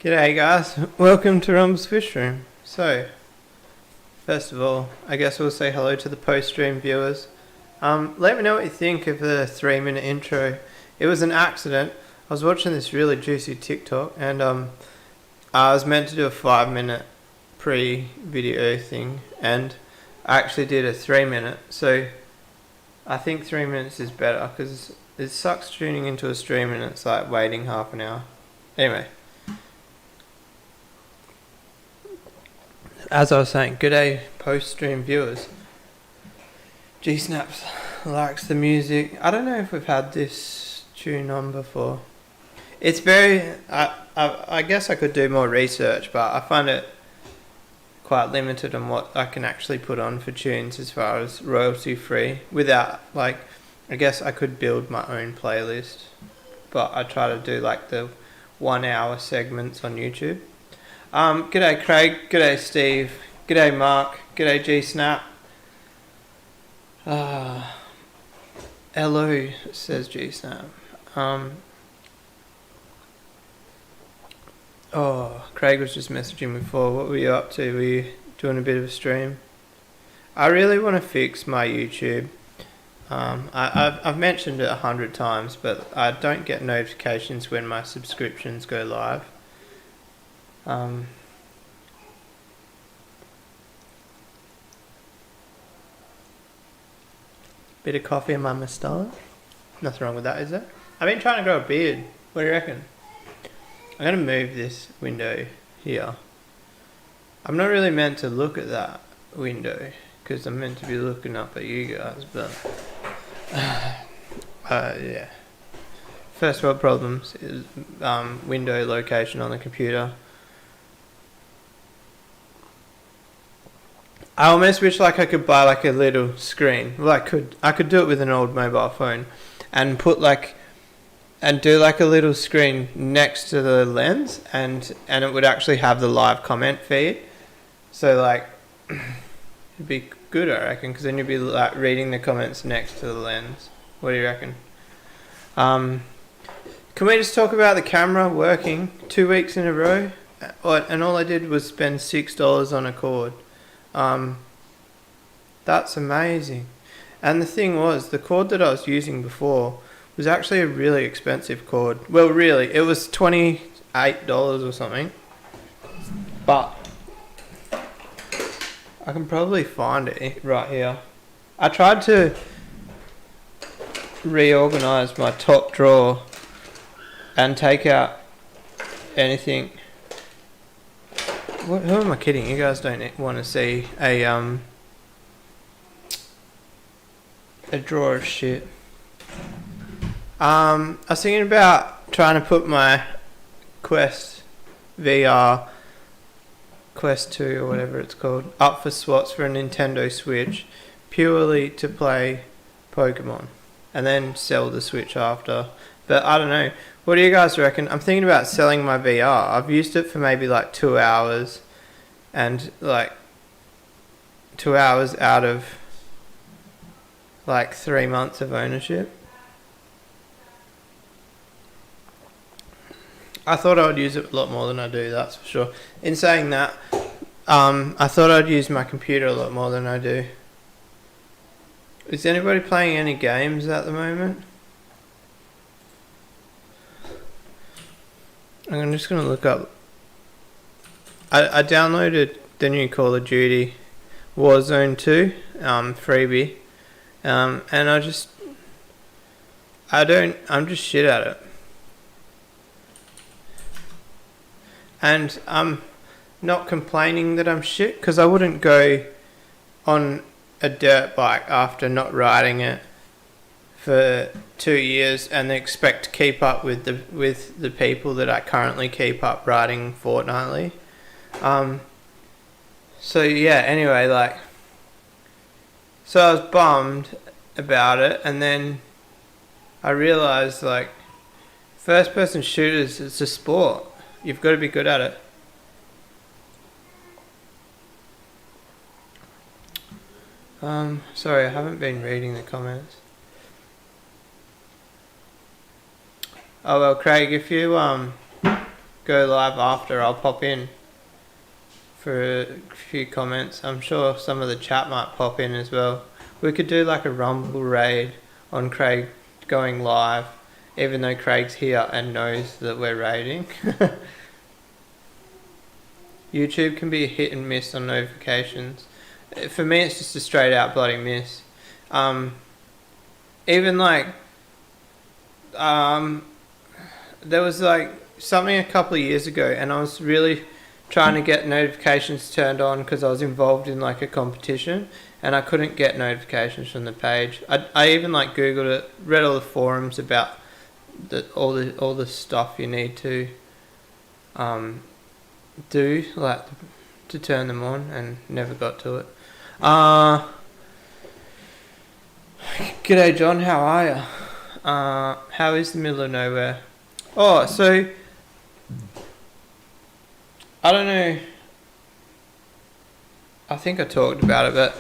G'day guys, welcome to Rumbles Fish Room. So, first of all, I guess we'll say hello to the post-stream viewers. Let me know what you think of the 3-minute intro. It was an accident. I was watching this really juicy TikTok and I was meant to do a 5-minute pre-video thing and I actually did a 3-minute. So, I think 3 minutes is better because it sucks tuning into a stream and it's like waiting half an hour. Anyway. As I was saying, good day post-stream viewers. G-Snaps likes the music. I don't know if we've had this tune on before. It's very... I guess I could do more research, but I find it quite limited on what I can actually put on for tunes as far as royalty-free. Without, like... I guess I could build my own playlist, but I try to do like the 1-hour segments on YouTube. G'day Craig, g'day Steve, g'day Mark, g'day G-Snap. Hello, says G-Snap. Craig was just messaging before. What were you up to? Were you doing a bit of a stream? I really want to fix my YouTube. I've mentioned it 100 times, but I don't get notifications when my subscriptions go live. Bit of coffee in my moustache. Nothing wrong with that, is there? I've been trying to grow a beard. What do you reckon? I'm going to move this window here. I'm not really meant to look at that window because I'm meant to be looking up at you guys, but yeah. First world problems is window location on the computer. I almost wish like I could buy like a little screen. Well, I could do it with an old mobile phone and put like and do like a little screen next to the lens and it would actually have the live comment feed. So like it'd be good, I reckon, because then you'd be like reading the comments next to the lens. What do you reckon? Can we just talk about the camera working 2 weeks in a row? And all I did was spend $6 on a cord. That's amazing. And the thing was, the cord that I was using before was actually a really expensive cord. Well, really, it was $28 or something. But I can probably find it right here. I tried to reorganize my top drawer and take out anything. Who am I kidding? You guys don't want to see a drawer of shit. I was thinking about trying to put my Quest VR, Quest 2 or whatever it's called, up for slots for a Nintendo Switch, purely to play Pokemon, and then sell the Switch after. But I don't know. What do you guys reckon? I'm thinking about selling my VR. I've used it for maybe like 2 hours, and like 2 hours out of like 3 months of ownership. I thought I would use it a lot more than I do, that's for sure. In saying that, I thought I'd use my computer a lot more than I do. Is anybody playing any games at the moment? I'm just going to look up. I downloaded the new Call of Duty Warzone 2 freebie, and I'm just shit at it. And I'm not complaining that I'm shit, because I wouldn't go on a dirt bike after not riding it for 2 years and expect to keep up with the people that I currently keep up riding fortnightly. So yeah, anyway, like, so I was bummed about it, and then I realised, like, first person shooters, it's a sport. You've got to be good at it. Sorry, I haven't been reading the comments. Oh well, Craig, if you go live after, I'll pop in for a few comments. I'm sure some of the chat might pop in as well. We could do like a Rumble raid on Craig going live, even though Craig's here and knows that we're raiding. YouTube can be a hit and miss on notifications. For me, it's just a straight out bloody miss. Even like, there was like something a couple of years ago, and I was really trying to get notifications turned on because I was involved in like a competition, and I couldn't get notifications from the page. I even like Googled it, read all the forums about all the stuff you need to do, like to turn them on, and never got to it. G'day John, how are you? How is the middle of nowhere? Oh, so I don't know, I think I talked about it, but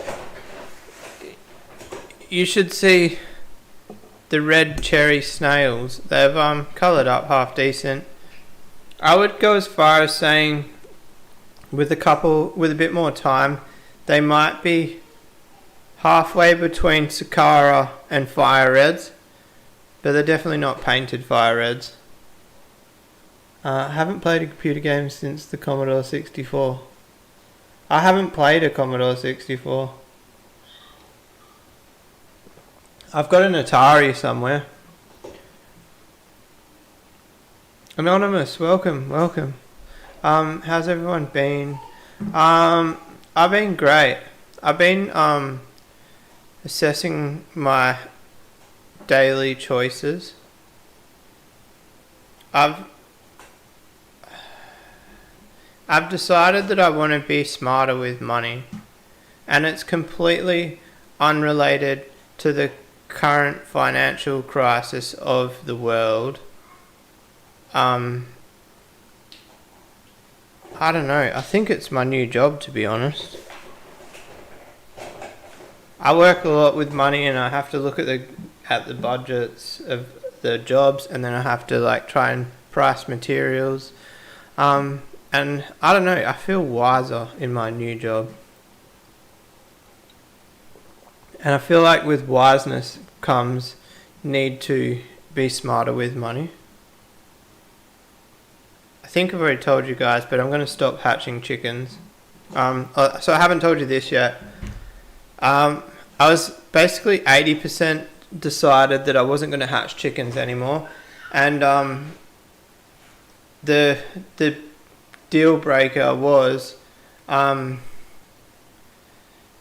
you should see the red cherry snails. They've coloured up half decent. I would go as far as saying with a bit more time, they might be halfway between Sakara and Fire Reds, but they're definitely not painted Fire Reds. I haven't played a computer game since the Commodore 64. I haven't played a Commodore 64. I've got an Atari somewhere. Anonymous, welcome. How's everyone been? I've been great. I've been assessing my daily choices. I've decided that I want to be smarter with money, and it's completely unrelated to the current financial crisis of the world. I don't know. I think it's my new job, to be honest. I work a lot with money, and I have to look at the budgets of the jobs, and then I have to like try and price materials. And I don't know, I feel wiser in my new job. And I feel like with wiseness comes need to be smarter with money. I think I've already told you guys, but I'm going to stop hatching chickens. So I haven't told you this yet. I was basically 80% decided that I wasn't going to hatch chickens anymore. And the deal breaker was I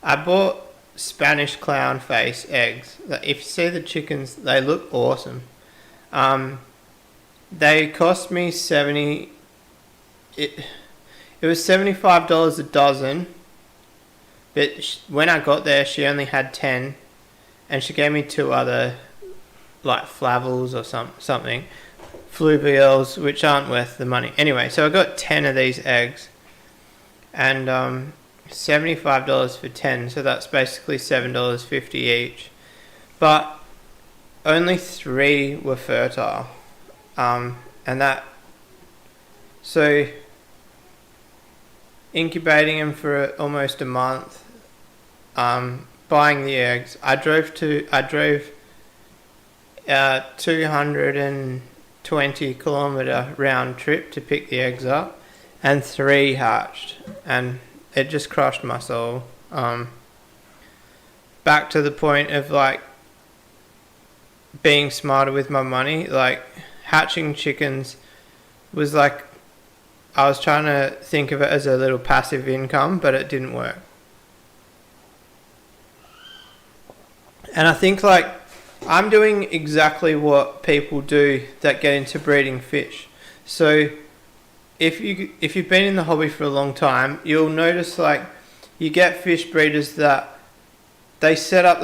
bought Spanish clown face eggs. If you see the chickens, they look awesome. They cost me it was $75 a dozen, but when I got there she only had 10, and she gave me 2 other like flavels or something fluvials, which aren't worth the money. Anyway, so I got 10 of these eggs, and $75 for 10, so that's basically $7.50 each. But only 3 were fertile, and that, so incubating them for almost a month, buying the eggs. I drove 220-kilometer round trip to pick the eggs up, and 3 hatched, and it just crushed my soul. Back to the point of like being smarter with my money, like hatching chickens was like, I was trying to think of it as a little passive income, but it didn't work. And I think like I'm doing exactly what people do that get into breeding fish. So if you've been in the hobby for a long time, you'll notice like you get fish breeders that they set up,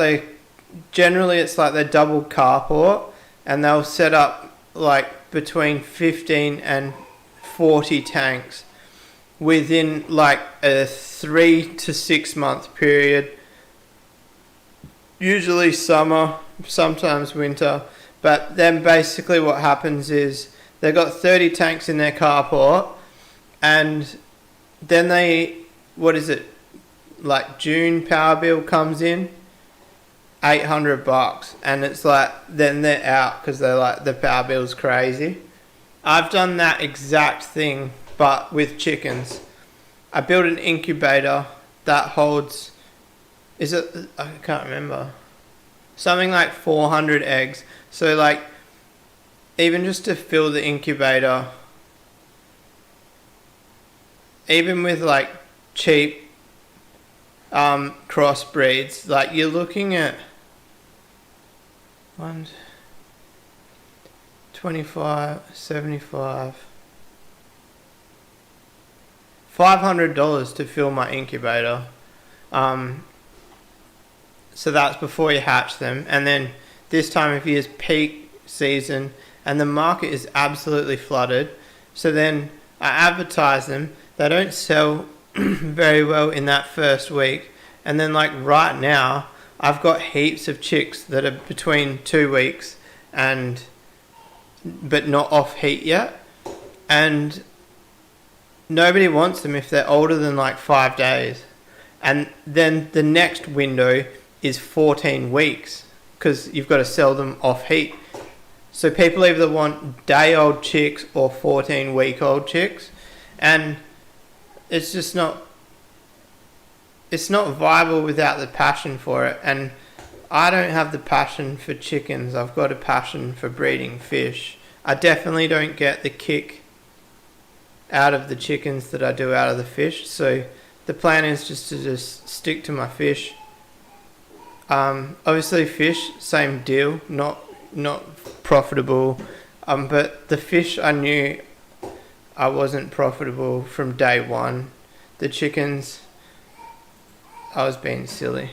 generally it's like they double carport, and they'll set up like between 15 and 40 tanks within like a 3 to 6 month period, usually summer, sometimes winter. But then basically what happens is They've got 30 tanks in their carport, and then like June power bill comes in, $800, and it's like, then they're out because they're like, the power bill's crazy. I've done that exact thing, but with chickens. I built an incubator that holds, I can't remember, something like 400 eggs. So like, even just to fill the incubator, even with like cheap crossbreeds, like you're looking at 25, 75, $500 to fill my incubator. So that's before you hatch them. And then this time of year is peak season and the market is absolutely flooded. So then I advertise them. They don't sell very well in that first week. And then like right now, I've got heaps of chicks that are between 2 weeks but not off heat yet. And nobody wants them if they're older than like 5 days. And then the next window is 14 weeks because you've got to sell them off heat. So people either want day-old chicks or 14-week-old chicks. And it's just not viable without the passion for it. And I don't have the passion for chickens. I've got a passion for breeding fish. I definitely don't get the kick out of the chickens that I do out of the fish. So the plan is just to stick to my fish. Obviously fish, same deal, not profitable. But the fish, I knew I wasn't profitable from day one. The chickens, I was being silly.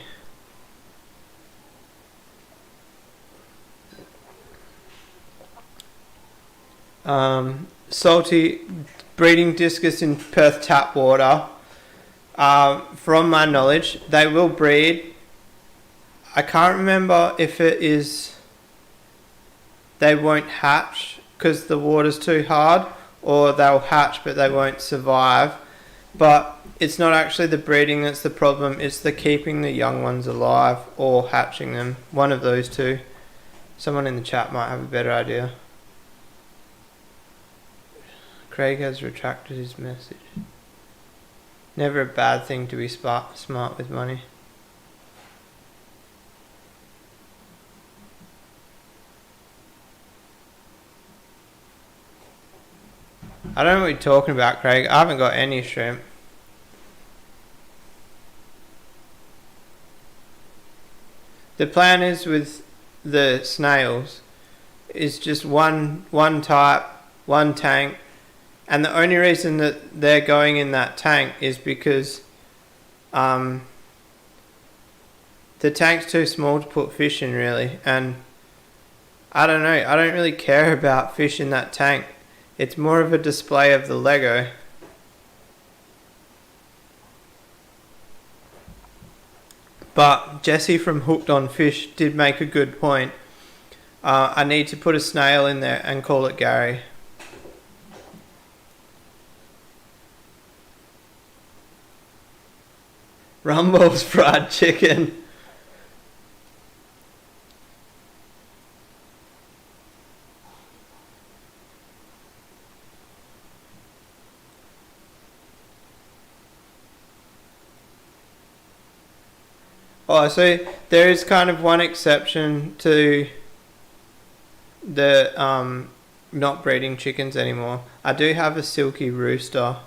Salty breeding discus in Perth tap water. From my knowledge, they will breed. I can't remember if it is they won't hatch because the water's too hard, or they'll hatch but they won't survive. But it's not actually the breeding that's the problem, it's the keeping the young ones alive or hatching them. One of those two. Someone in the chat might have a better idea. Craig has retracted his message. Never a bad thing to be smart with money. I don't know what you're talking about, Craig. I haven't got any shrimp. The plan is with the snails is just one type, one tank, and the only reason that they're going in that tank is because the tank's too small to put fish in, really. And I don't know, I don't really care about fish in that tank. It's more of a display of the Lego. But Jesse from Hooked on Fish did make a good point. I need to put a snail in there and call it Gary. Rumble's fried chicken. Oh, so there is kind of one exception to the not breeding chickens anymore. I do have a silky rooster.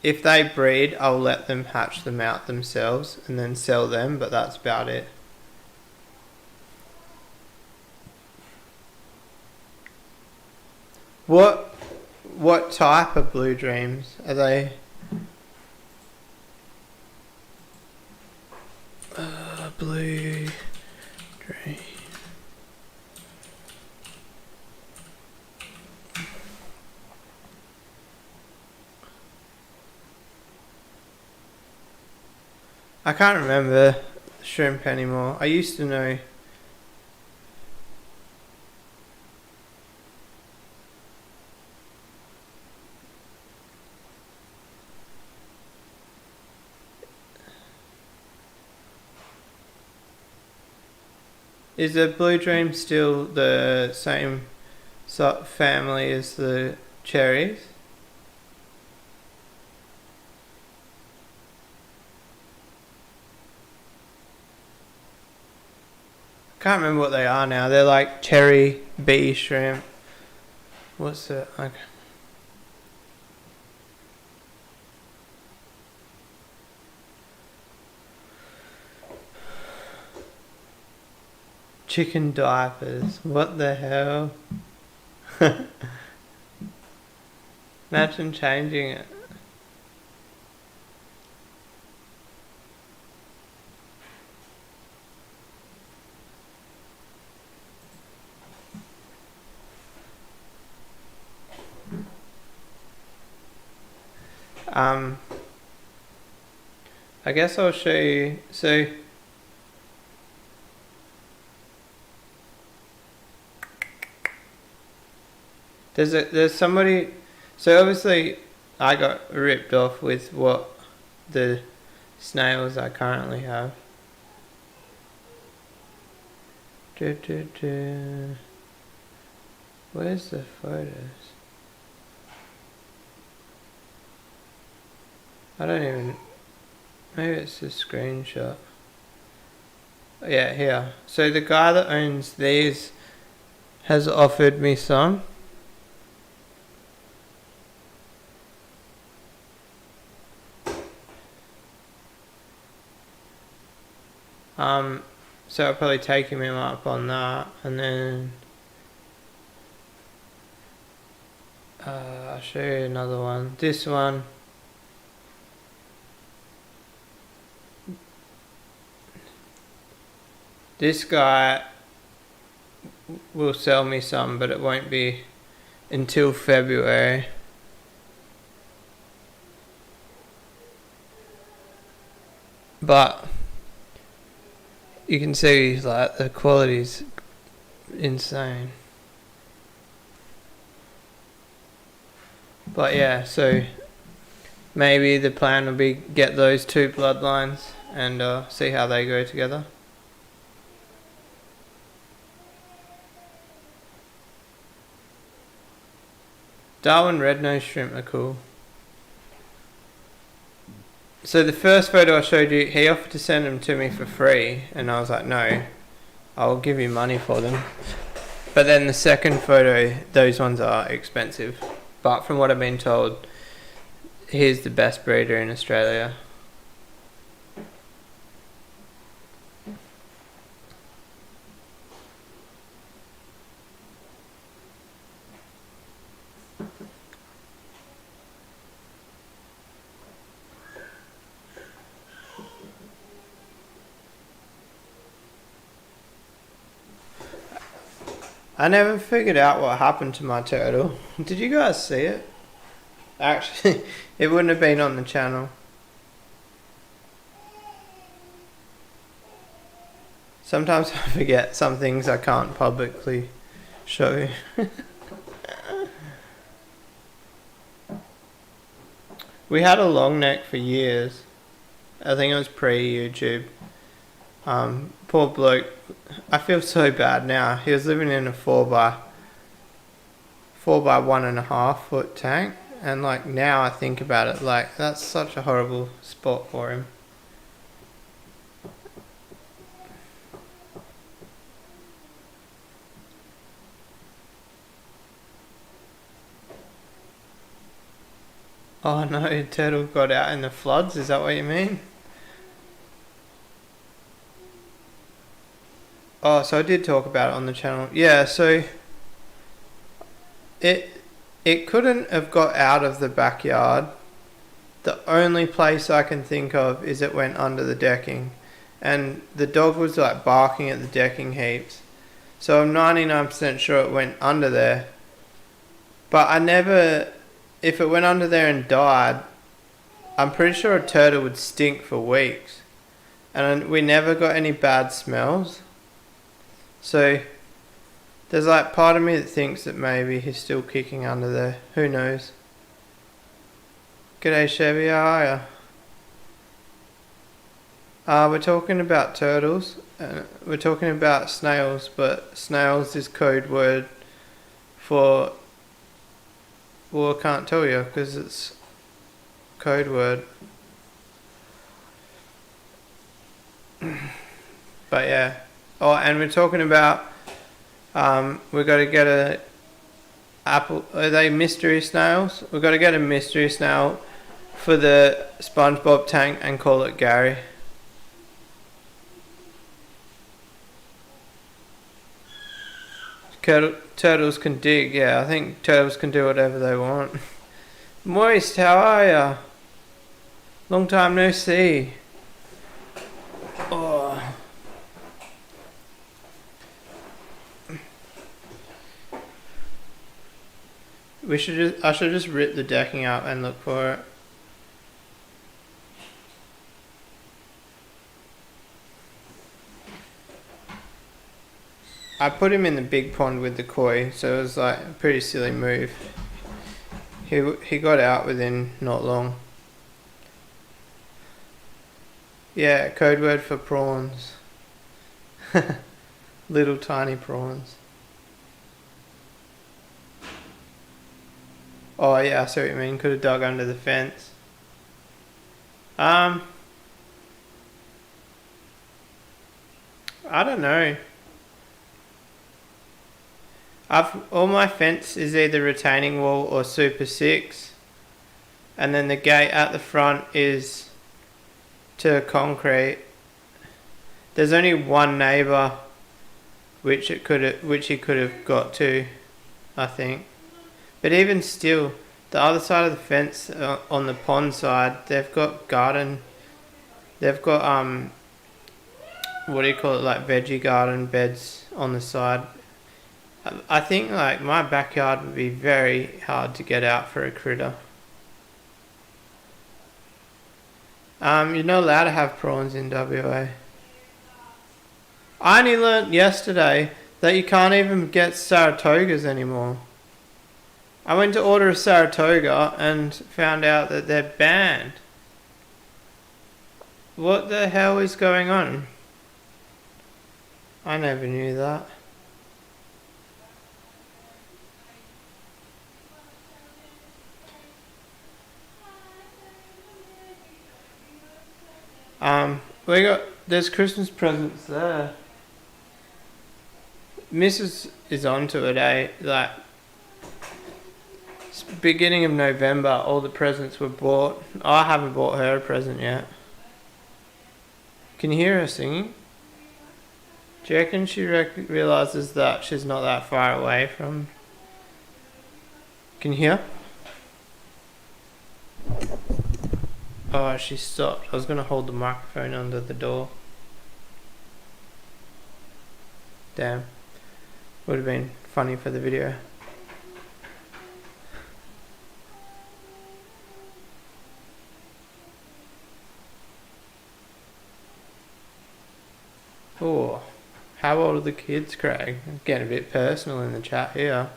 If they breed, I'll let them hatch them out themselves and then sell them, but that's about it. What type of blue dreams are they? Blue dream. I can't remember shrimp anymore. I used to know. Is the blue dream still the same family as the cherries? Can't remember what they are now. They're like cherry bee shrimp. What's the okay? Chicken diapers. What the hell? Imagine changing it. I guess I'll show you. So there's somebody. So obviously, I got ripped off with what the snails I currently have. Where's the photos? I don't even. Maybe it's a screenshot. Yeah, here. So the guy that owns these has offered me some. So I'll probably take him up on that, and then I'll show you another one. This one. This guy will sell me some, but it won't be until February. But you can see like the quality's insane. But yeah, so maybe the plan will be get those two bloodlines and see how they go together. Darwin red-nosed shrimp are cool. So the first photo I showed you, he offered to send them to me for free, and I was like, no, I'll give you money for them. But then the second photo, those ones are expensive. But from what I've been told, he's the best breeder in Australia. I never figured out what happened to my turtle. Did you guys see it? Actually, it wouldn't have been on the channel. Sometimes I forget some things I can't publicly show you. We had a long neck for years. I think it was pre-YouTube. Poor bloke. I feel so bad now. He was living in a 4 by 1.5 foot tank, and like now I think about it, like that's such a horrible spot for him. Oh no, turtle got out in the floods, is that what you mean? Oh, so I did talk about it on the channel. Yeah, so it couldn't have got out of the backyard. The only place I can think of is it went under the decking. And the dog was like barking at the decking heaps. So I'm 99% sure it went under there. But I never, if it went under there and died, I'm pretty sure a turtle would stink for weeks. And we never got any bad smells. So there's like part of me that thinks that maybe he's still kicking under there. Who knows? G'day Chevy, how are ya? We're talking about turtles. We're talking about snails, but snails is code word for. Well, I can't tell you because it's code word. But yeah. Oh, and we're talking about. We've got to get a apple. Are they mystery snails? We've got to get a mystery snail for the SpongeBob tank and call it Gary. Turtles can dig, yeah. I think turtles can do whatever they want. Moist, how are ya? Long time no see. Oh. I should just rip the decking out and look for it. I put him in the big pond with the koi, so it was like a pretty silly move. He got out within not long. Yeah, code word for prawns. Little tiny prawns. Oh yeah, I see what you mean. Could have dug under the fence. I don't know. All my fence is either retaining wall or Super 6. And then the gate at the front is to concrete. There's only one neighbour which he could have got to, I think. But even still, the other side of the fence on the pond side, they've got garden. They've got what do you call it, like veggie garden beds on the side. I think like my backyard would be very hard to get out for a critter. You're not allowed to have prawns in WA. I only learnt yesterday that you can't even get Saratogas anymore. I went to order a Saratoga and found out that they're banned. What the hell is going on? I never knew that. There's Christmas presents there. Mrs. is onto it, eh? Like, beginning of November, all the presents were bought. I haven't bought her a present yet. Can you hear her singing? Do you reckon she realises that she's not that far away from... Can you hear? Oh, she stopped. I was going to hold the microphone under the door. Damn. Would have been funny for the video. Oh, how old are the kids, Craig? I'm getting a bit personal in the chat here.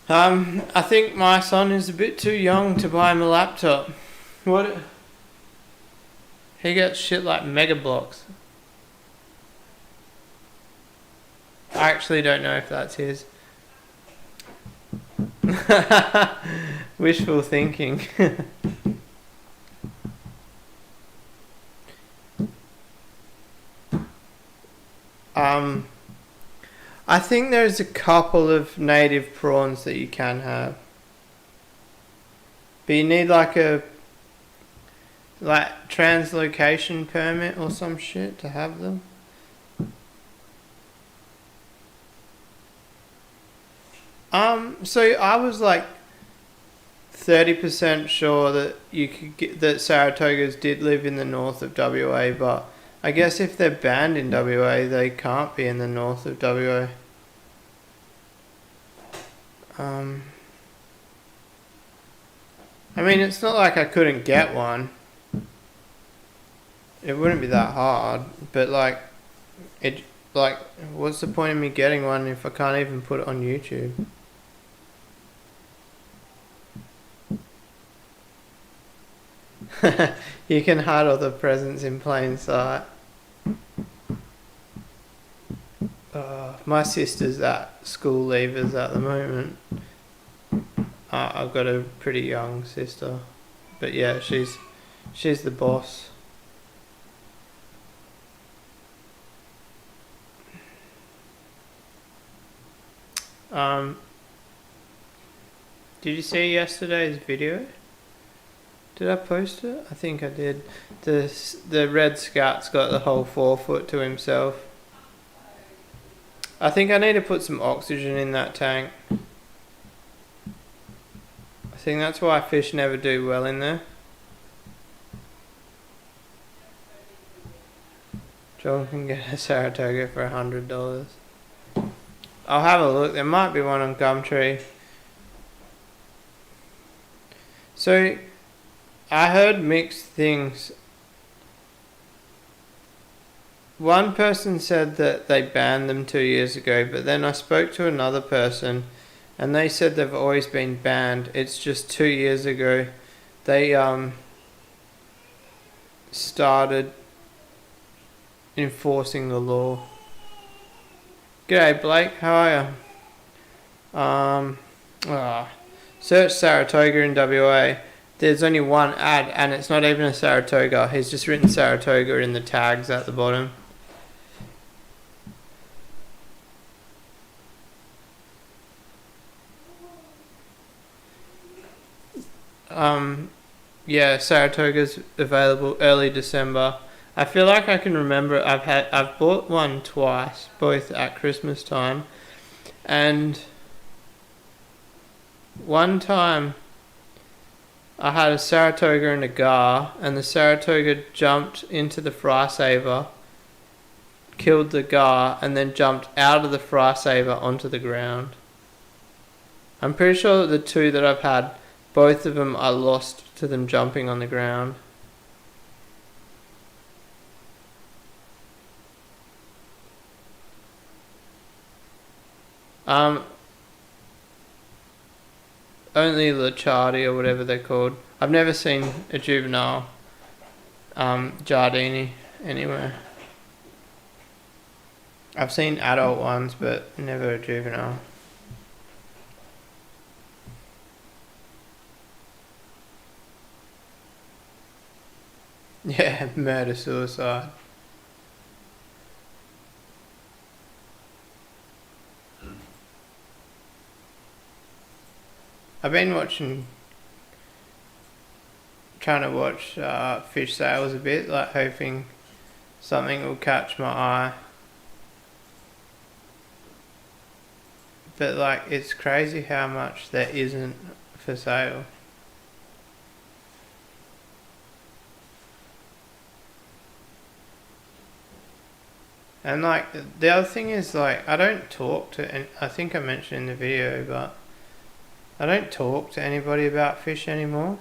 I think my son is a bit too young to buy him a laptop. What? He gets shit like Mega Bloks. I actually don't know if that's his. Wishful thinking. I think there's a couple of native prawns that you can have. But you need like a translocation permit or some shit to have them. So I was like 30% sure that you could get that Saratogas did live in the north of WA, but I guess if they're banned in WA, they can't be in the north of WA. I mean, it's not like I couldn't get one. It wouldn't be that hard, but what's the point of me getting one if I can't even put it on YouTube? You can hide all the presents in plain sight. My sister's at school leavers at the moment. I've got a pretty young sister, but yeah, she's the boss. Did you see yesterday's video? Did I post it? I think I did. The Red Scout's got the whole forefoot to himself. I think I need to put some oxygen in that tank. I think that's why fish never do well in there. John can get a Saratoga for $100. I'll have a look. There might be one on Gumtree. So, I heard mixed things. One person said that they banned them 2 years ago, but then I spoke to another person and they said they've always been banned. It's just 2 years ago they started enforcing the law. G'day Blake, how are you? Search Saratoga in WA. There's only one ad and it's not even a Saratoga. He's just written Saratoga in the tags at the bottom. Yeah, Saratoga's available early December. I feel like I can remember I've bought one twice, both at Christmas time, and one time I had a Saratoga and a gar, and the Saratoga jumped into the fry saver, killed the gar, and then jumped out of the fry saver onto the ground. I'm pretty sure that the two that I've had, both of them are lost to them jumping on the ground. Only Licciardi or whatever they're called. I've never seen a juvenile Giardini anywhere. I've seen adult ones, but never a juvenile. Yeah, murder-suicide. I've been trying to watch fish sales a bit, like hoping something will catch my eye. But like, it's crazy how much there isn't for sale. And like, the other thing is like, I don't talk to, and I think I mentioned in the video, but I don't talk to anybody about fish anymore.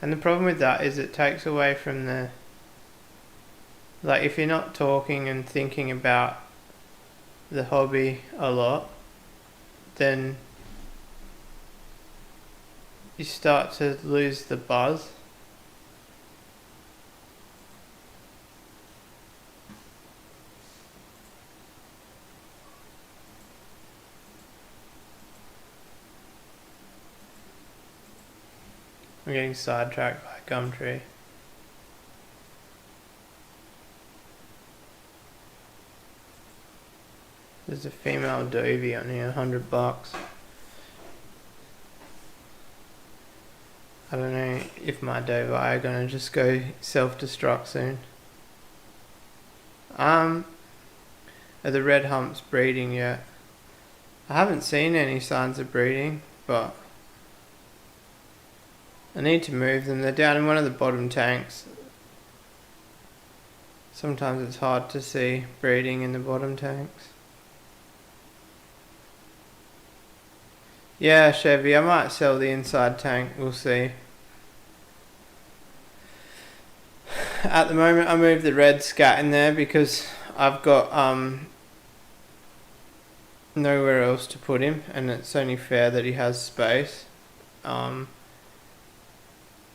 And the problem with that is it takes away from the, like, if you're not talking and thinking about the hobby a lot, then you start to lose the buzz. I'm getting sidetracked by Gumtree. There's a female dovey on here, $100. I don't know if my dovi are gonna just go self-destruct soon. Are the red humps breeding yet? I haven't seen any signs of breeding, but I need to move them. They're down in one of the bottom tanks. Sometimes it's hard to see breeding in the bottom tanks. Yeah, Chevy, I might sell the inside tank, we'll see. At the moment I moved the red scat in there because I've got nowhere else to put him, and it's only fair that he has space.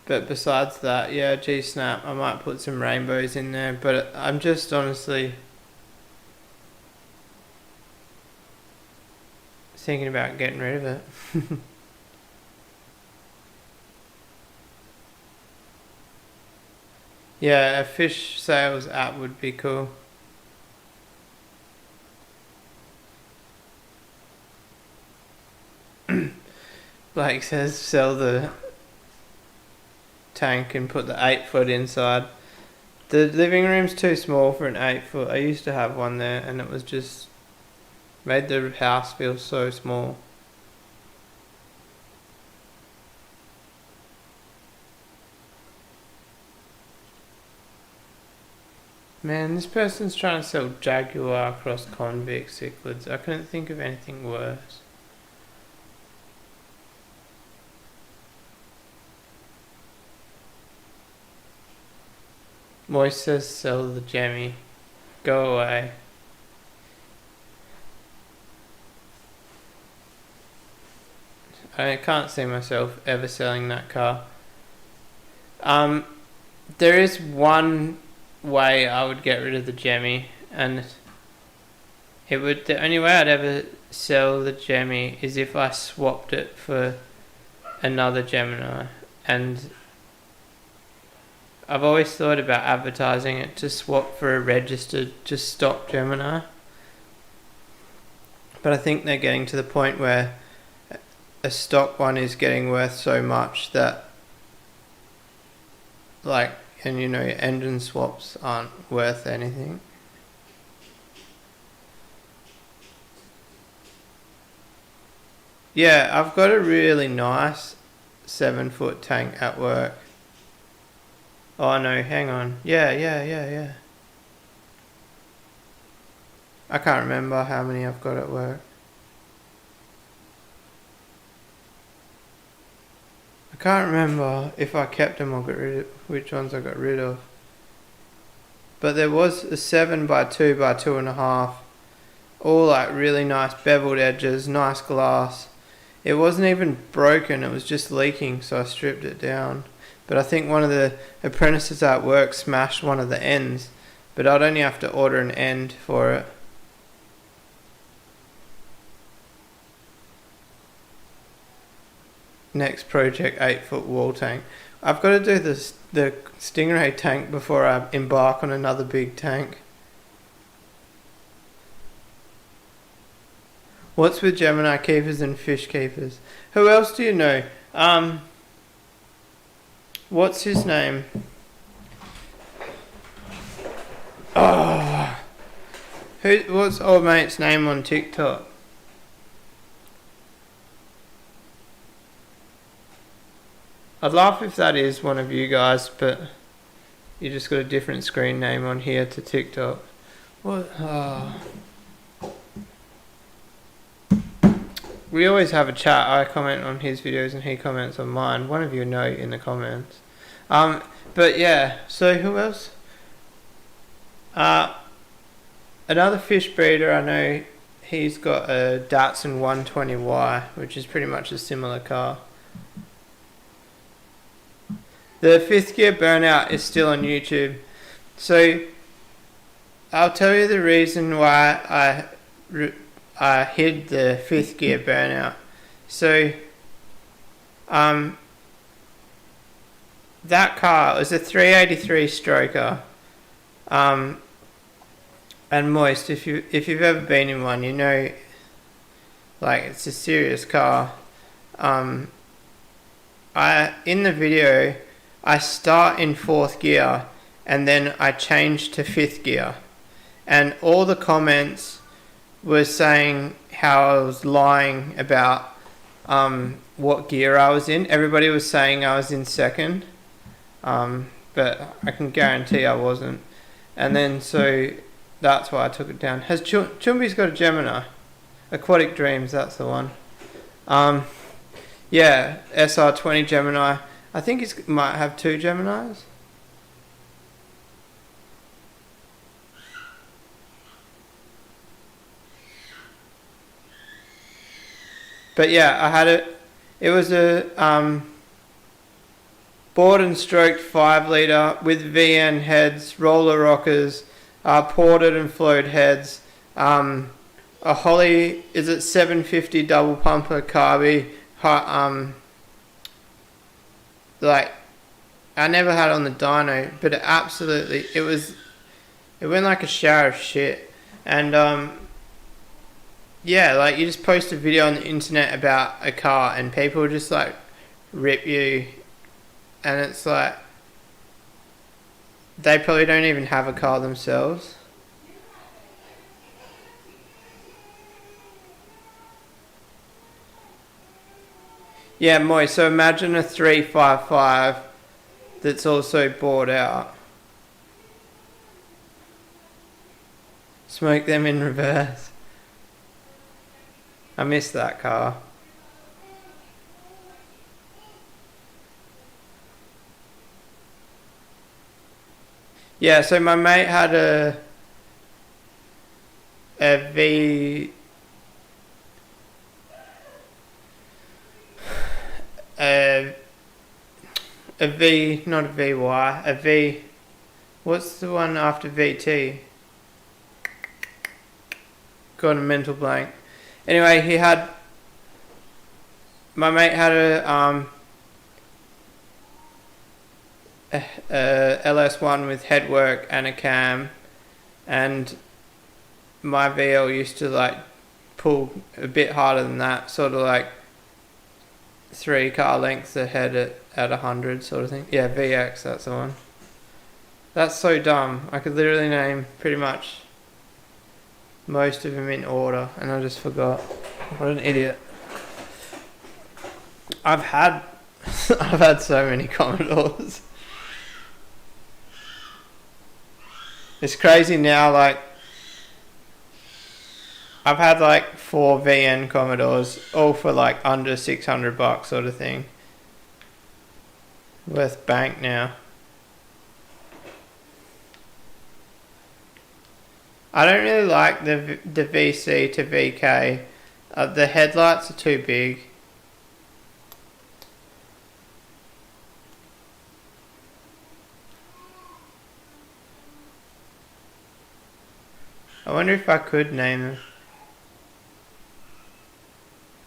But besides that, yeah, G-Snap, I might put some rainbows in there, but I'm just honestly thinking about getting rid of it. Yeah, a fish sales app would be cool. Blake says sell the tank and put the 8-foot inside. The living room's too small for an 8-foot. I used to have one there and it was just made the house feel so small. Man, this person's trying to sell Jaguar cross convict cichlids. I couldn't think of anything worse. Moist says sell the Jemmy. Go away. I can't see myself ever selling that car. There is one way I would get rid of the Jemmy, and the only way I'd ever sell the Jemmy is if I swapped it for another Gemini, and I've always thought about advertising it to swap for a registered just stock Gemini, but I think they're getting to the point where a stock one is getting worth so much that, like, and you know, engine swaps aren't worth anything. Yeah, I've got a really nice 7-foot tank at work. Oh no, hang on. Yeah. I can't remember how many I've got at work. I can't remember if I kept them or got rid of which ones I got rid of. But there was a 7 by 2 by 2.5, all like really nice beveled edges, nice glass. It wasn't even broken, it was just leaking, so I stripped it down. But I think one of the apprentices at work smashed one of the ends, but I'd only have to order an end for it. Next project, 8-foot wall tank. I've got to do the Stingray tank before I embark on another big tank. What's with Gemini keepers and fish keepers? Who else do you know? What's his name? Oh, what's old mate's name on TikTok? I'd laugh if that is one of you guys, but you just got a different screen name on here to TikTok. What? We always have a chat. I comment on his videos and he comments on mine. One of you know in the comments. But yeah, so who else? Another fish breeder I know, he's got a Datsun 120Y, which is pretty much a similar car. The 5th gear burnout is still on YouTube. So I'll tell you the reason why I hid the 5th gear burnout. So that car was a 383 stroker. And Moist, if you've ever been in one, you know, like, it's a serious car. In the video, I start in 4th gear and then I change to 5th gear, and all the comments were saying how I was lying about what gear I was in. Everybody was saying I was in 2nd, but I can guarantee I wasn't. And then so that's why I took it down. Has Chumbi's got a Gemini? Aquatic Dreams, that's the one. Yeah, SR20 Gemini. I think he might have 2 Geminis. But yeah, I had it. It was a Bored and stroked 5 litre with VN heads, roller rockers, ported and flowed heads, a Holly, is it 750 double pumper carby, like, I never had it on the dyno, but it went like a shower of shit. And yeah, like you just post a video on the internet about a car and people just like rip you, and it's like they probably don't even have a car themselves. Yeah, Moy, so imagine a 355 that's also bought out. Smoke them in reverse. I miss that car. Yeah, so my mate had a V a V, not a VY, a V. What's the one after VT? Got a mental blank. Anyway, my mate had a LS1 with headwork and a cam, and my VL used to like pull a bit harder than that, sort of like 3 car lengths ahead at 100 sort of thing. Yeah, VX, that's the one. That's so dumb. I could literally name pretty much most of them in order, and I just forgot. What an idiot. I've had so many Commodores. It's crazy now, like I've had like 4 VN Commodores, all for like under $600 sort of thing. Worth bank now. I don't really like the VC to VK. The headlights are too big. I wonder if I could name them.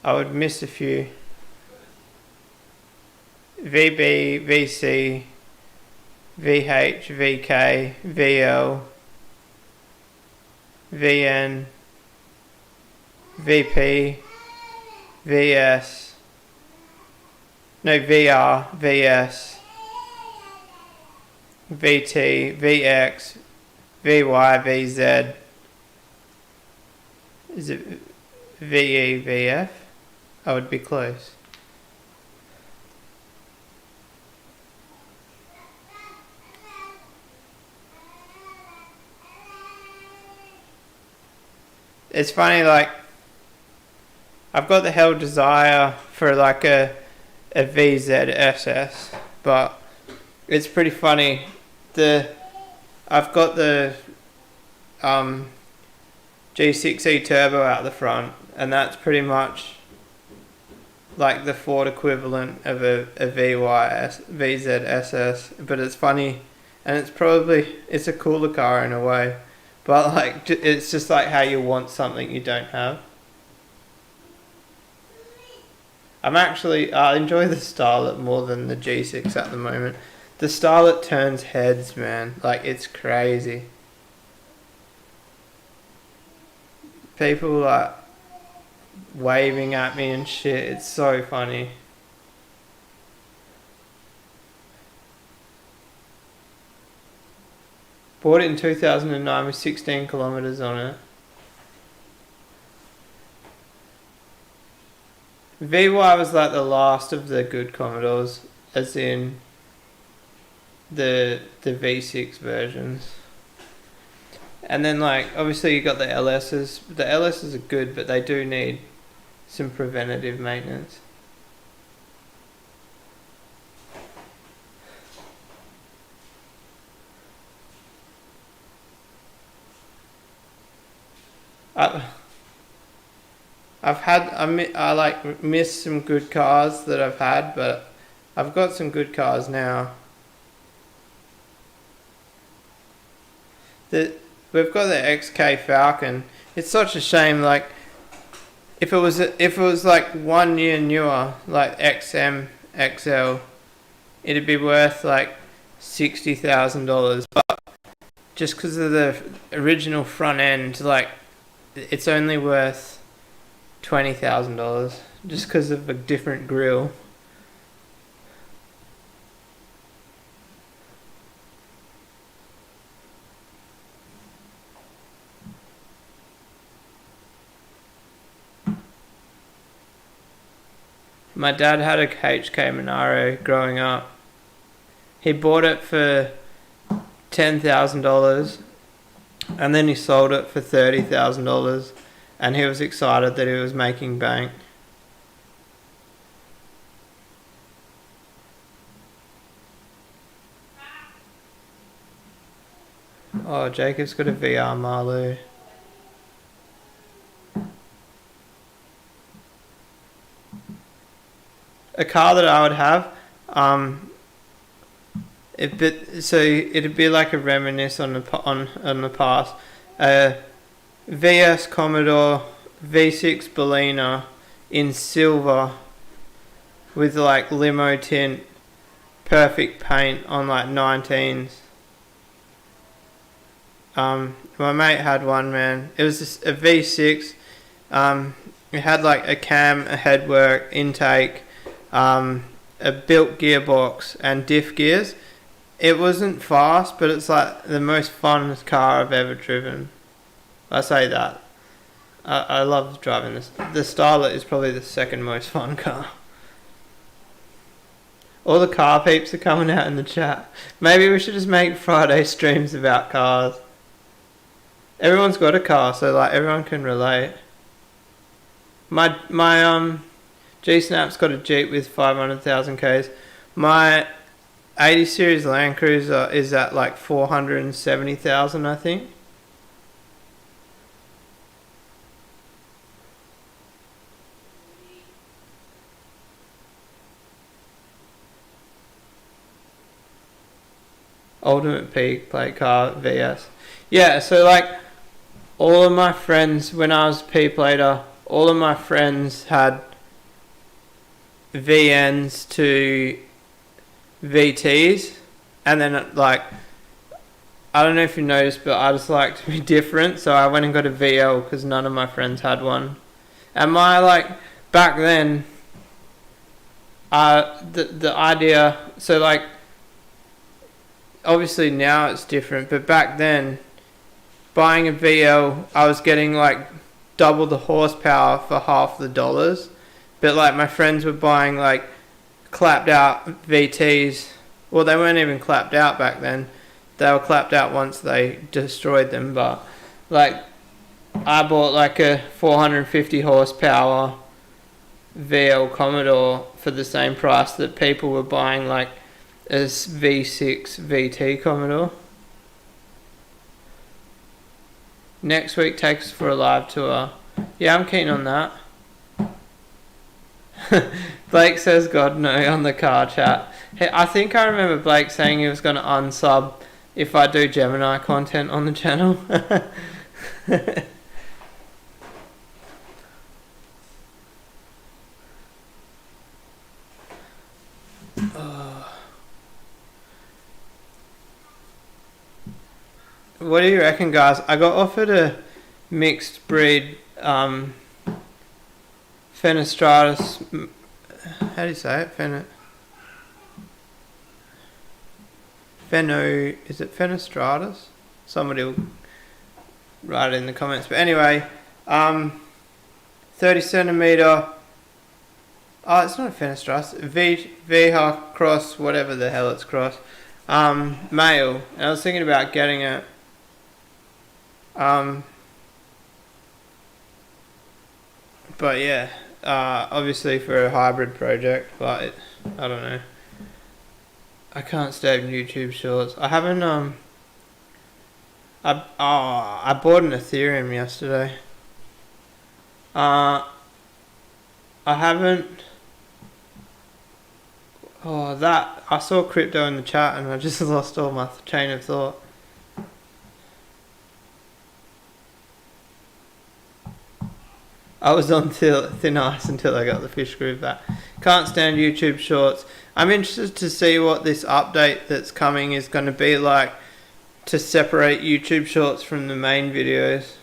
I would miss a few. VB, VC, VH, VK, VL, VN, VP, VS, no, VR, VS, VT, VX, VY, VZ. Is it VE, VF? I would be close. It's funny, like I've got the Hell Desire for like a VZSS, but it's pretty funny. I've got the G6E turbo out the front, and that's pretty much like the Ford equivalent of a VZSS, but it's funny, and it's a cooler car in a way, but like it's just like how you want something you don't have. I enjoy the Starlet more than the G6 at the moment. The Starlet turns heads, man, like it's crazy. People like waving at me and shit. It's so funny. Bought it in 2009 with 16 kilometers on it. VY was like the last of the good Commodores, as in the V6 versions. And then like obviously you got the LSs. The LSs are good, but they do need some preventative maintenance. I like miss some good cars that I've had, but I've got some good cars now. We've got the XK Falcon. It's such a shame, like, if it was like 1 year newer, like XM, XL, it'd be worth like $60,000. But just because of the original front end, like, it's only worth $20,000 just because of a different grille. My dad had a HK Monaro growing up. He bought it for $10,000 and then he sold it for $30,000 and he was excited that he was making bank. Oh, Jacob's got a VR Marloo. A car that I would have, it'd be like a reminisce on the past. VS Commodore V6 Bellina in silver with like limo tint, perfect paint on like 19s. My mate had one, man. It was just a V6. It had like a cam, a headwork, intake, a built gearbox and diff gears. It wasn't fast, but it's like the most fun car I've ever driven. I say that. I love driving this. The Starlet is probably the second most fun car. All the car peeps are coming out in the chat. Maybe we should just make Friday streams about cars. Everyone's got a car, so like everyone can relate. My G-Snap's got a Jeep with 500,000 Ks. My 80 series Land Cruiser is at like 470,000, I think. Ultimate Peak plate car VS. Yeah, so like all of my friends, when I was P-plater, all of my friends had VNs to VTs, and then like I don't know if you noticed, but I just like to be different, so I went and got a VL because none of my friends had one. And my like back then, the idea, so like obviously now it's different, but back then buying a VL, I was getting like double the horsepower for half the dollars. But like my friends were buying like clapped out VTs. Well, they weren't even clapped out back then. They were clapped out once they destroyed them. But like I bought like a 450 horsepower VL Commodore for the same price that people were buying like a V6 VT Commodore. Next week takes us for a live tour. Yeah, I'm keen on that. Blake says God no on the car chat. Hey, I think I remember Blake saying he was going to unsub if I do Gemini content on the channel. What do you reckon, guys? I got offered a mixed breed Fenestratus. How do you say it? Is it Fenestratus? Somebody will write it in the comments. But anyway, 30 centimeter. Oh, it's not a Fenestratus. Vija cross, whatever the hell it's cross. Male. And I was thinking about getting it. But yeah, obviously for a hybrid project, but I don't know. I can't stay in YouTube shorts. I haven't I bought an Ethereum yesterday. I haven't. Oh, that I saw crypto in the chat and I just lost all my chain of thought. I was on thin ice until I got the fish groove back. Can't stand YouTube shorts. I'm interested to see what this update that's coming is going to be like to separate YouTube shorts from the main videos.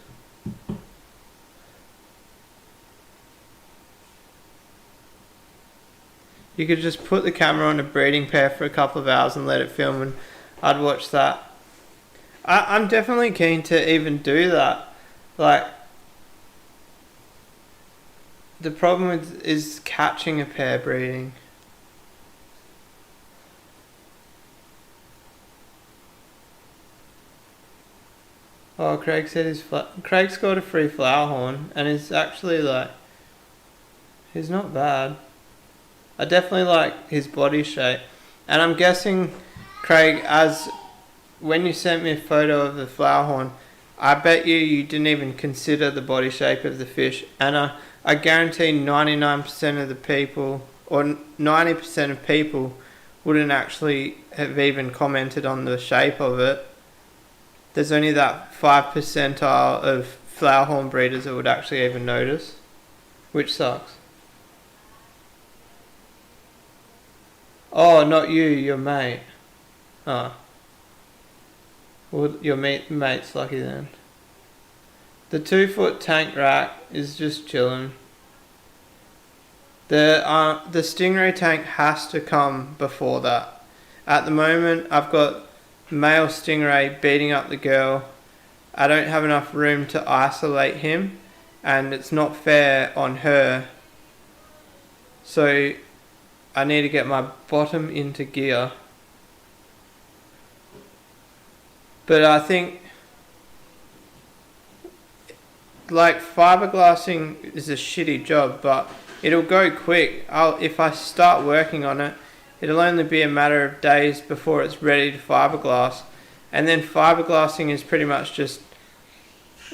You could just put the camera on a breeding pair for a couple of hours and let it film, and I'd watch that. I'm definitely keen to even do that. Like, the problem is catching a pair breeding. Oh, Craig said Craig's got a free flower horn, and he's actually like, he's not bad. I definitely like his body shape, and I'm guessing, Craig, as when you sent me a photo of the flower horn, I bet you didn't even consider the body shape of the fish, and I guarantee 99% of the people, or 90% of people, wouldn't actually have even commented on the shape of it. There's only that 5% of flower horn breeders that would actually even notice, which sucks. Oh, not you, your mate. Oh. Well, your mate's lucky then. The 2-foot tank rack is just chilling. The stingray tank has to come before that. At the moment, I've got male stingray beating up the girl. I don't have enough room to isolate him, and it's not fair on her. So I need to get my bottom into gear. But I think, like, fiberglassing is a shitty job, but it'll go quick. If I start working on it, it'll only be a matter of days before it's ready to fiberglass. And then fiberglassing is pretty much just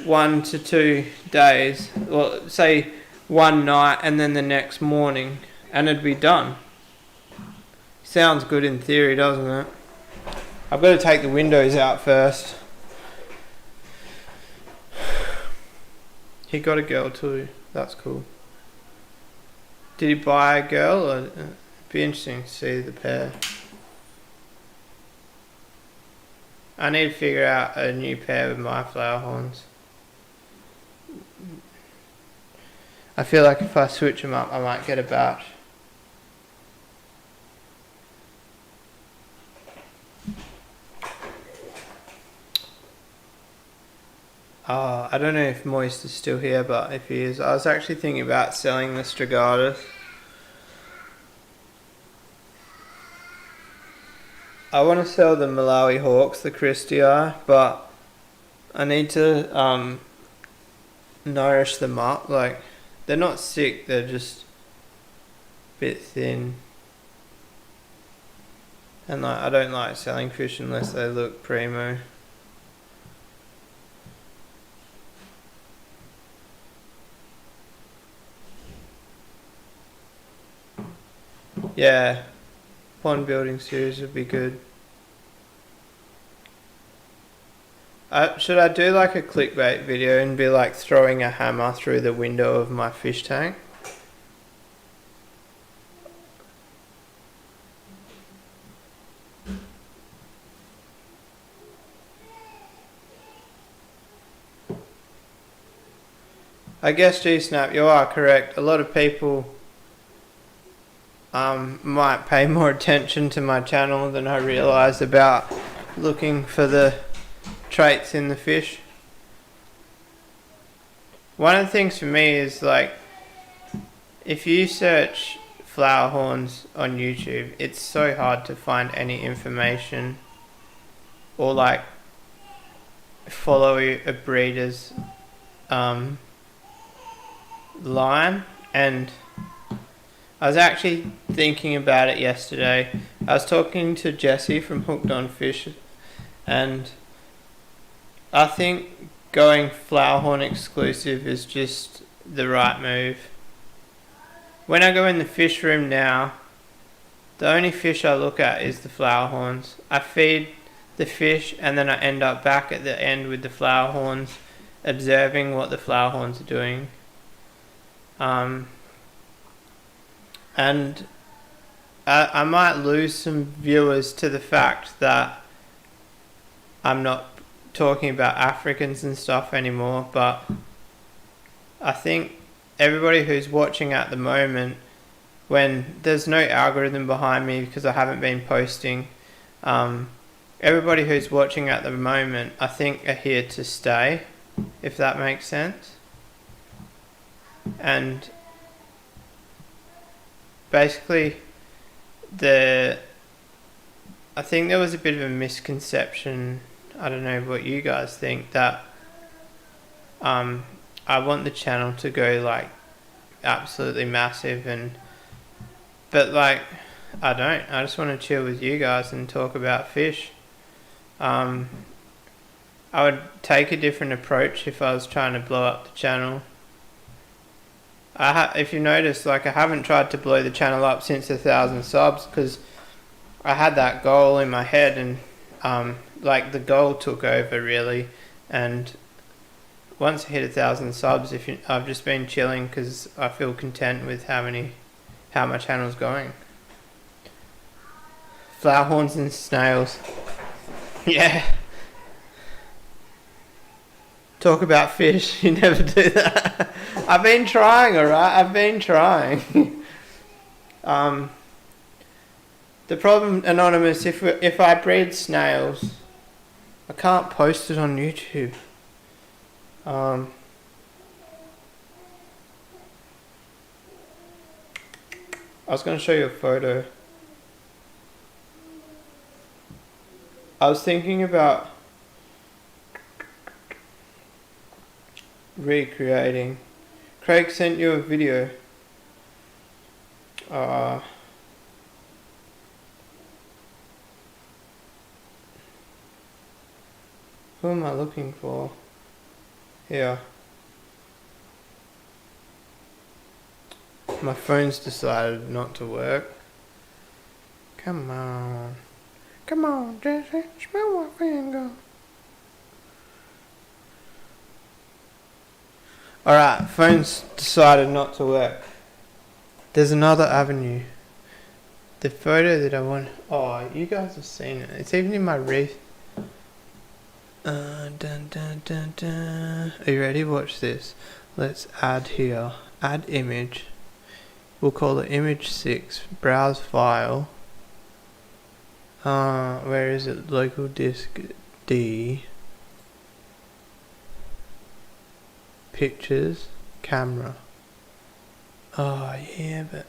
1 to 2 days, or say one night and then the next morning, and it'd be done. Sounds good in theory, doesn't it? I've got to take the windows out first. He got a girl too. That's cool. Did he buy a girl? Or, it'd be interesting to see the pair. I need to figure out a new pair with my flower horns. I feel like if I switch them up, I might get a batch. I don't know if Moist is still here, but if he is, I was actually thinking about selling the Strigatus. I want to sell the Malawi Hawks, the Christii, but I need to nourish them up. Like, they're not sick, they're just a bit thin. And like, I don't like selling fish unless they look primo. Yeah, pond building series would be good. Should I do like a clickbait video and be like throwing a hammer through the window of my fish tank? I guess G-Snap, you are correct. A lot of people might pay more attention to my channel than I realise about looking for the traits in the fish. One of the things for me is like, if you search flower horns on YouTube, it's so hard to find any information or like follow a breeder's line. And I was actually thinking about it yesterday. I was talking to Jesse from Hooked on Fish, and I think going flower horn exclusive is just the right move. When I go in the fish room now, The only fish I look at is the flower horns. I feed the fish and then I end up back at the end with the flower horns, observing what the flower horns are doing. And I might lose some viewers to the fact that I'm not talking about Africans and stuff anymore, but I think everybody who's watching at the moment, when there's no algorithm behind me because I haven't been posting, everybody who's watching at the moment, I think, are here to stay, if that makes sense. And basically, I think there was a bit of a misconception, I don't know what you guys think, that I want the channel to go like absolutely massive, but like I don't. I just want to chill with you guys and talk about fish. I would take a different approach if I was trying to blow up the channel. If you notice, like, I haven't tried to blow the channel up since 1,000 subs because I had that goal in my head, and like the goal took over really. And once I hit 1,000 subs, I've just been chilling because I feel content with how my channel's going. Flower horns and snails. Yeah. Talk about fish. You never do that. I've been trying, alright? I've been trying. The problem, Anonymous, if I breed snails, I can't post it on YouTube. I was going to show you a photo. I was thinking about recreating. Craig sent you a video. Who am I looking for? Here. My phone's decided not to work. Come on. Come on, Jesse. Smell my finger. Alright, phone's decided not to work. There's another avenue. The photo that I want... Oh, you guys have seen it. It's even in my wreath. Dun, dun, dun, dun. Are you ready? Watch this. Let's add here. Add image. We'll call it image 6. Browse file. Where is it? Local disk D. Pictures. Camera. Oh yeah, but...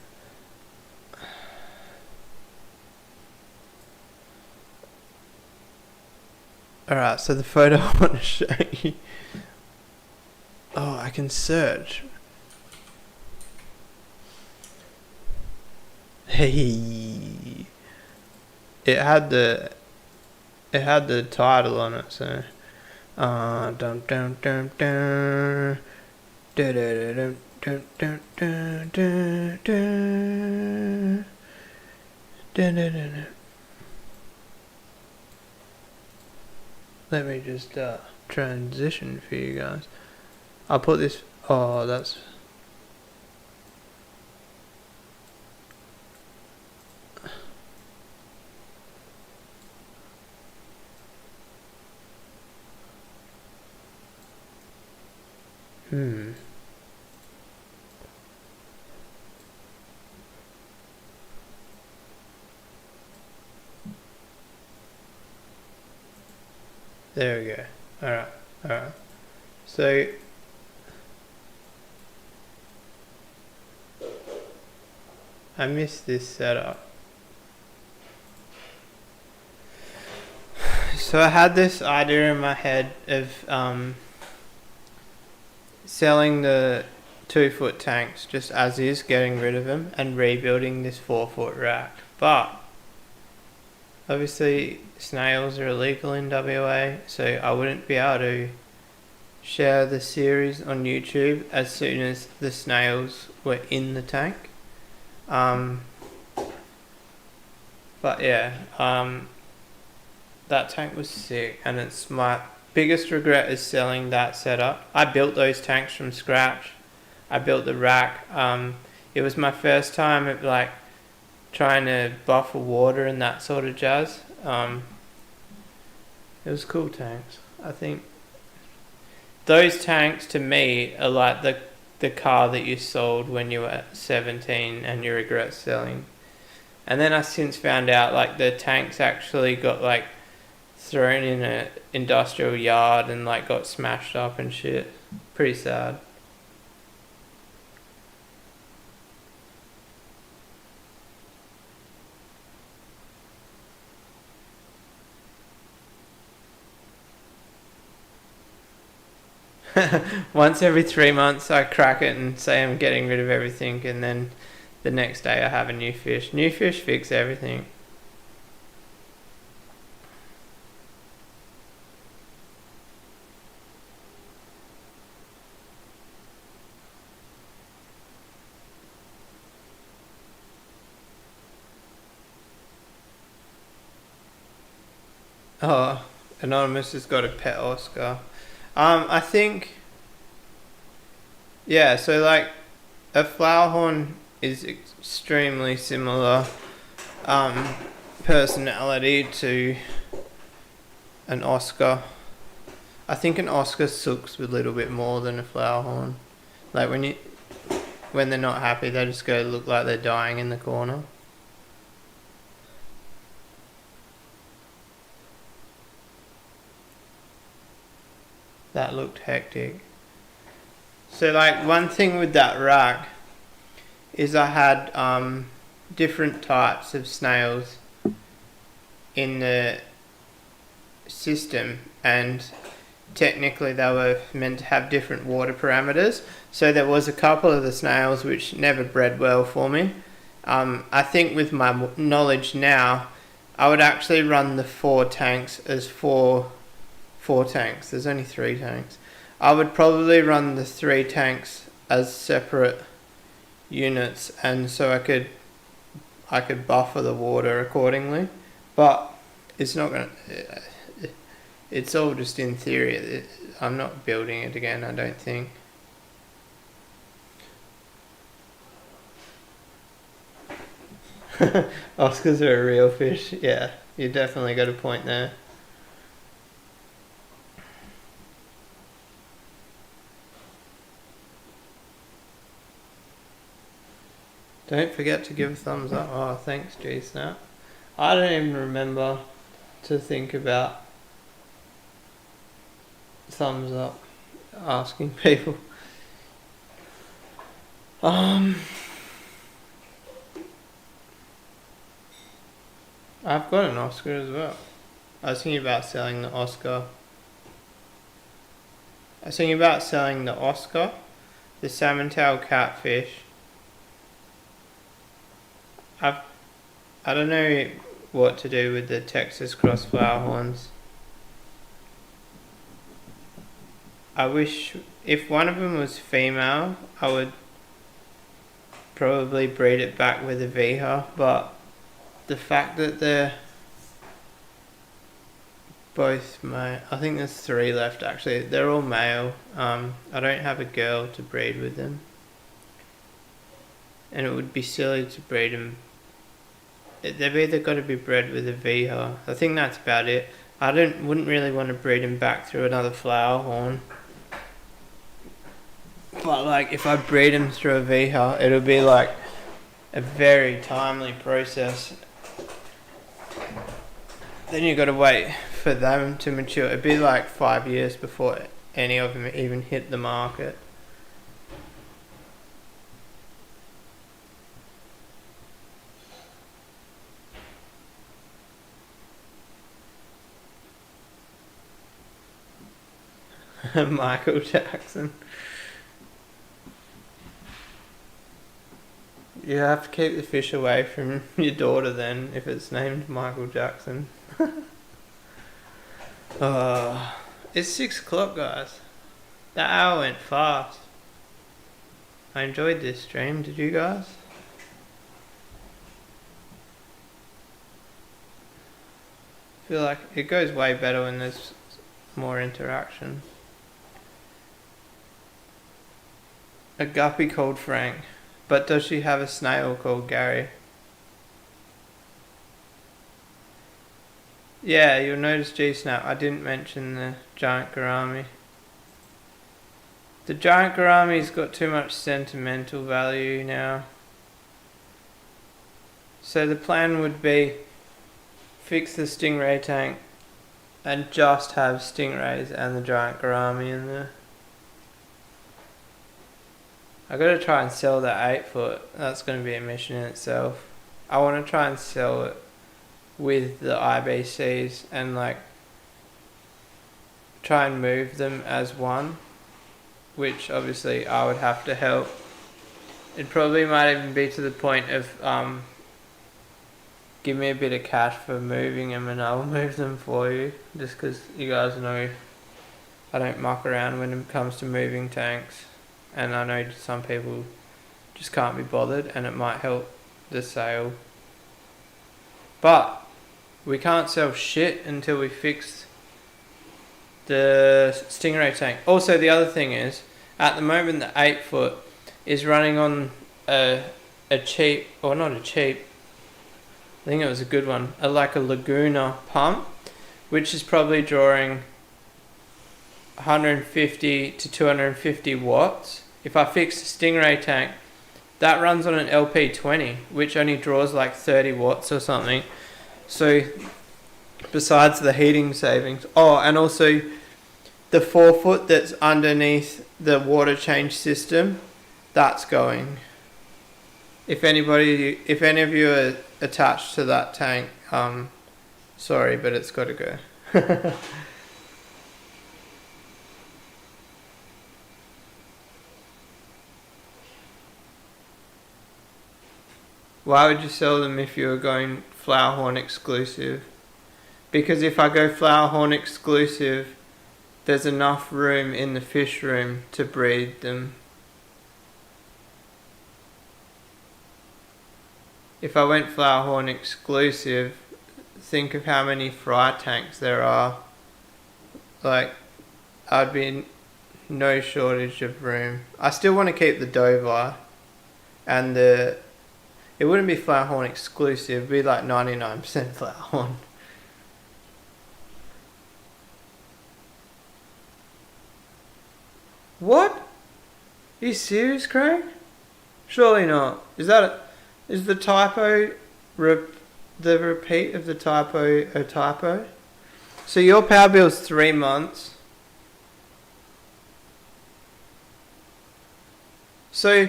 Alright, so the photo I want to show you... Oh, I can search. Hey, it had the title on it, so dum dum dum dum dum dum dum dum dum dum dum dum. Let me just transition for you guys. I'll put this. Oh, that's. There we go. Alright. So I missed this setup. So I had this idea in my head of selling the 2-foot tanks just as is, getting rid of them and rebuilding this 4-foot rack. But obviously snails are illegal in WA, so I wouldn't be able to share the series on YouTube as soon as the snails were in the tank. But yeah, that tank was sick, and it's my biggest regret is selling that setup. I built those tanks from scratch. I built the rack. It was my first time at like trying to buffer water and that sort of jazz. It was cool tanks. I think those tanks to me are like the car that you sold when you were 17 and you regret selling. And then I since found out like the tanks actually got like thrown in a industrial yard and like got smashed up and shit. Pretty sad. Once every 3 months I crack it and say I'm getting rid of everything, and then the next day I have a new fish. New fish fix everything. Oh, Anonymous has got a pet Oscar. I think, yeah, so like a flower horn is extremely similar personality to an Oscar. I think an Oscar sucks a little bit more than a flower horn. Like when they're not happy, they just go look like they're dying in the corner. That looked hectic. So like one thing with that rack is I had different types of snails in the system, and technically they were meant to have different water parameters. So there was a couple of the snails which never bred well for me. I think with my knowledge now, I would actually run the 4 tanks as four tanks. There's only 3 tanks. I would probably run the 3 tanks as separate units, and so I could buffer the water accordingly. But it's not gonna. It's all just in theory. I'm not building it again, I don't think. Oscars are a real fish. Yeah, you definitely got a point there. Don't forget to give a thumbs up. Oh, thanks, G-Snap. I don't even remember to think about thumbs up, asking people. I've got an Oscar as well. I was thinking about selling the Oscar. The salmon tail catfish. I don't know what to do with the Texas cross flower horns. I wish if one of them was female, I would probably breed it back with a Viha, but the fact that they're both male, I think there's 3 left actually, they're all male. I don't have a girl to breed with them, and it would be silly to breed them. They've either got to be bred with a Viha. I think that's about it. I wouldn't really want to breed them back through another flower horn. But like if I breed them through a Viha, it'll be like a very timely process. Then you got to wait for them to mature. It'd be like 5 years before any of them even hit the market. Michael Jackson. You have to keep the fish away from your daughter then, if it's named Michael Jackson. It's 6 o'clock, guys. That hour went fast. I enjoyed this stream, did you guys? feel like it goes way better when there's more interaction. A guppy called Frank. But does she have a snail called Gary? Yeah, you'll notice G-Snap, I didn't mention the giant gourami. The giant gourami's got too much sentimental value now. So the plan would be fix the stingray tank and just have stingrays and the giant gourami in there. I gotta try and sell that 8 foot. That's gonna be a mission in itself. I wanna try and sell it with the IBCs and like try and move them as one, which obviously I would have to help. It probably might even be to the point of give me a bit of cash for moving them and I'll move them for you, just because you guys know I don't muck around when it comes to moving tanks, and I know some people just can't be bothered and it might help the sale. But we can't sell shit until we fix the stingray tank. Also, the other thing is, at the moment the 8 foot is running on a cheap, or not a cheap, I think it was a good one, like a Laguna pump, which is probably drawing 150 to 250 watts. If I fix the stingray tank, that runs on an LP20, which only draws like 30 watts or something. So besides the heating savings, and also the 4 foot that's underneath the water change system, that's going. If any of you are attached to that tank, sorry, but it's got to go. Why would you sell them if you were going Flowerhorn exclusive? Because if I go Flowerhorn exclusive, there's enough room in the fish room to breed them. If I went Flowerhorn exclusive, think of how many fry tanks there are. Like, I'd be in no shortage of room. I still want to keep the Dover and it wouldn't be Flowerhorn exclusive, it'd be like 99% Flowerhorn. What? Are you serious, Craig? Surely not. Is the typo the repeat of the typo a typo? So your power bill's 3 months. So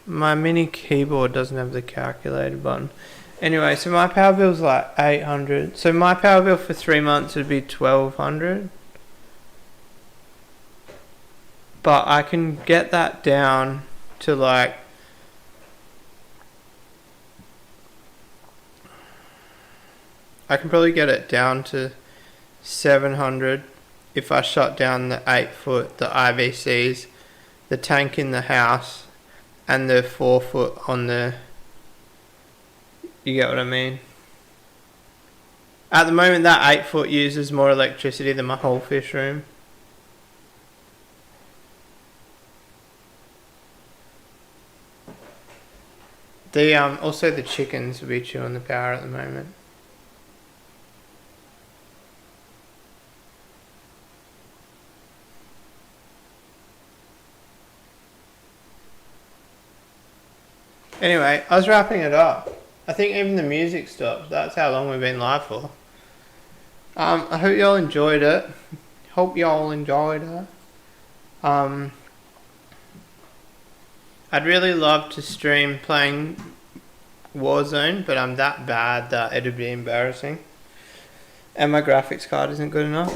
my mini keyboard doesn't have the calculator button. Anyway, so my power bill's like 800. So my power bill for 3 months would be 1200. But I can get that down to like I can probably get it down to 700 if I shut down the 8 foot, the IVCs, the tank in the house, and the 4 foot on the. You get what I mean? At the moment, that 8 foot uses more electricity than my whole fish room. Also the chickens will be chewing the power at the moment. Anyway, I was wrapping it up. I think even the music stopped. That's how long we've been live for. I hope y'all enjoyed it. I'd really love to stream playing Warzone, but I'm that bad that it'd be embarrassing. And my graphics card isn't good enough.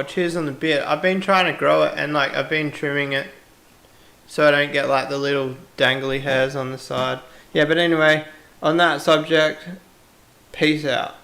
Cheers on the beard. I've been trying to grow it and like I've been trimming it so I don't get like the little dangly hairs on the side. Yeah, but anyway, on that subject, peace out.